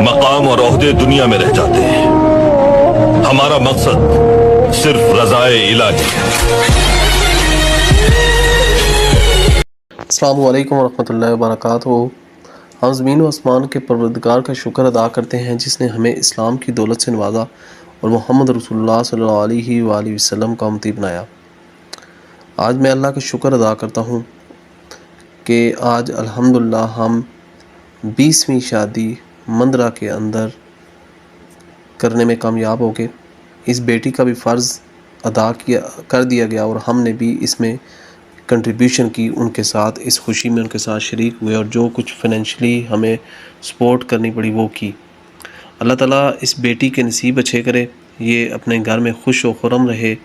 मकाम और ओहदे दुनिया में रह जाते हैं। हमारा मकसद सिर्फ रज़ाए इलाही है। अस्सलामु अलैकुम वरहमतुल्लाहि वबरकातुहू। हम ज़मीन व आसमान के परवरदिगार का शुक्र अदा करते हैं जिसने हमें इस्लाम की दौलत से नवाजा और मोहम्मद रसूलुल्लाह सल्लल्लाहु अलैहि वसल्लम का उम्मती बनाया। आज मैं अल्लाह का शुक्र अदा करता हूँ कि आज अल्हम्दुलिल्लाह हम 20वीं शादी मंदरा के अंदर करने में कामयाब हो गए। इस बेटी का भी फ़र्ज़ अदा कर दिया गया और हमने भी इसमें कंट्रीब्यूशन की, उनके साथ इस खुशी में उनके साथ शरीक हुए और जो कुछ फाइनेंशियली हमें सपोर्ट करनी पड़ी वो की। अल्लाह ताला इस बेटी के नसीब अच्छे करे, ये अपने घर में खुश व खुरम रहे।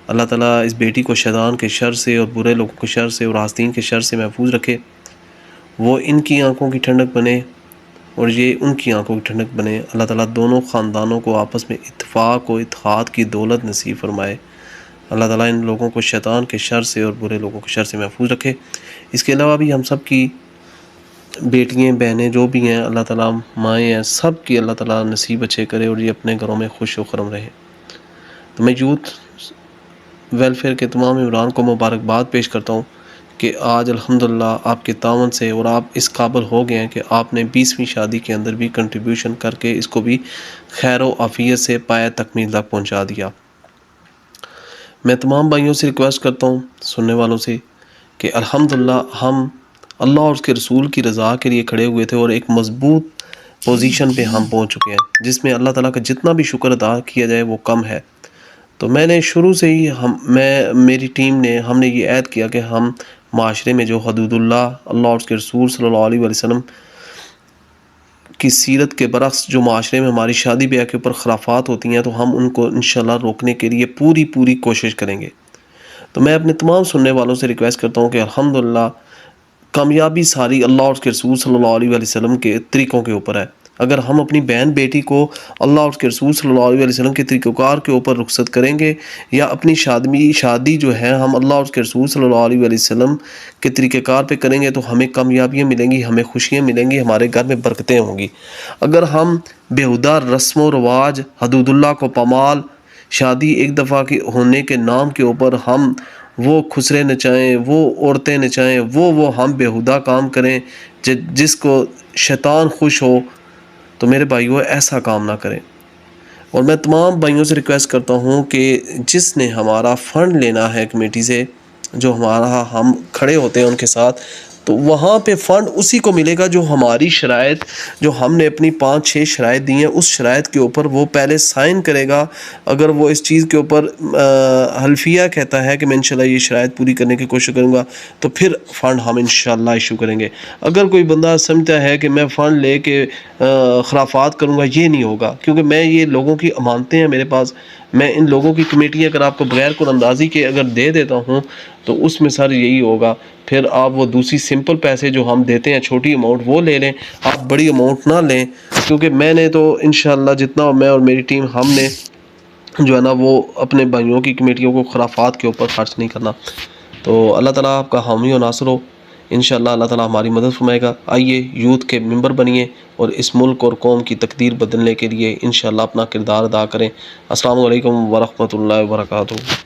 अल्लाह ताला इस बेटी को शैतान के शर से और बुरे लोगों के शर से और आस्तीन के शर से महफूज रखे। वो इनकी आंखों की ठंडक बने और ये उनकी आंखों की ठंडक बने। अल्लाह ताला दोनों ख़ानदानों को आपस में इत्तेफाक व इत्तेहाद की दौलत नसीब फरमाए। अल्लाह ताला इन लोगों को शैतान के शर से और बुरे लोगों के शर से महफूज रखे। इसके अलावा भी हम सब की बेटियाँ बहनें जो भी हैं, अल्लाह ताला माएँ हैं, सब की अल्लाह ताला नसीब अच्छे करे और ये अपने घरों में खुश व खुरम रहे। तो मैं यूथ वेलफेयर के तमाम इमरान को मुबारकबाद पेश करता हूँ कि आज अल्हम्दुलिल्लाह आपके तावन से और आप इस काबिल हो गए हैं कि आपने 20वीं शादी के अंदर भी कंट्रीब्यूशन करके इसको भी खैर व आफियत से पाया तकमील तक पहुँचा दिया। मैं तमाम भाइयों से रिक्वेस्ट करता हूँ, सुनने वालों से, कि अल्हम्दुलिल्लाह हम अल्लाह और उसके रसूल की रज़ा के लिए खड़े हुए थे और एक मज़बूत पोजीशन पे हम पहुँच चुके हैं जिसमें अल्लाह ताला का जितना भी शुक्र अदा किया जाए वो कम है। तो मैंने शुरू से ही मेरी टीम ने हमने ये ऐद किया कि हम माशरे में जो हदूदुल्लाह अल्लाह और उसके रसूल सल्लल्लाहु अलैहि वसल्लम की सीरत के बरक्स जो माशरे में हमारी शादी ब्याह के ऊपर खराफात होती हैं तो हम उनको इंशाल्लाह रोकने के लिए पूरी कोशिश करेंगे। तो मैं अपने तमाम सुनने वालों से रिक्वेस्ट करता हूँ कि अल्हम्दुलिल्लाह कामयाबी सारी अल्लाह और उसके रसूल सल्लल्लाहु अलैहि वसल्लम के तरीक़ों के ऊपर है। अगर हम अपनी बहन बेटी को अल्लाह और उसके रसूल सल्लल्लाहु अलैहि वसल्लम के तरीक़ाकार के ऊपर रुखसत करेंगे या अपनी शादी जो है हम अल्लाह और उसके रसूल सल्लल्लाहु अलैहि वसल्लम के तरीक़ाकार पे करेंगे तो हमें कामयाबियाँ मिलेंगी, हमें खुशियाँ मिलेंगी, हमारे घर में बरकतें होंगी। अगर हम बेहुदा रस्म व रवाज हदूदुल्लाह को पामाल शादी एक दफ़ा की होने के नाम के ऊपर हम वो खुसरे नचाएँ, वो औरतें नचाएँ, वो हम बेहुदा काम करें जिसको शैतान खुश हो, तो मेरे भाइयों ऐसा काम ना करें। और मैं तमाम भाइयों से रिक्वेस्ट करता हूँ कि जिसने हमारा फ़ंड लेना है कमेटी से, जो हमारा हम खड़े होते हैं उनके साथ, तो वहाँ पे फ़ंड उसी को मिलेगा जो हमारी शराइत, जो हमने अपनी 5-6 शराइत दी हैं उस शराइत के ऊपर वो पहले साइन करेगा। अगर वो इस चीज़ के ऊपर हल्फिया कहता है कि मैं इंशाल्लाह ये शराइत पूरी करने की कोशिश करूँगा तो फिर फ़ंड हम इंशाल्लाह इशू करेंगे। अगर कोई बंदा समझता है कि मैं फ़ंड ले के खराफात करूँगा, ये नहीं होगा, क्योंकि मैं ये लोगों की अमानतें हैं मेरे पास। मैं इन लोगों की कमेटियाँ अगर आपको बगैर कुरानंदाज़ी के अगर दे देता हूँ तो उसमें सर यही होगा, फिर आप वो दूसरी सिंपल पैसे जो हम देते हैं छोटी अमाउंट वो ले लें, आप बड़ी अमाउंट ना लें। क्योंकि मैंने तो इंशाल्लाह जितना मैं और मेरी टीम हमने जो है ना वो अपने भाइयों की कमेटियों को खराफात के ऊपर खर्च नहीं करना। तो अल्लाह ताला आपका हामी और नासर हो। इंशाल्लाह अल्लाह ताला हमारी मदद फरमाएगा। आइए यूथ के मेंबर बनिए और इस मुल्क और कौम की तकदीर बदलने के लिए इंशाल्लाह अपना किरदार अदा करें। अस्सलामु अलैकुम वरहमतुल्लाहि वबरकातुहू।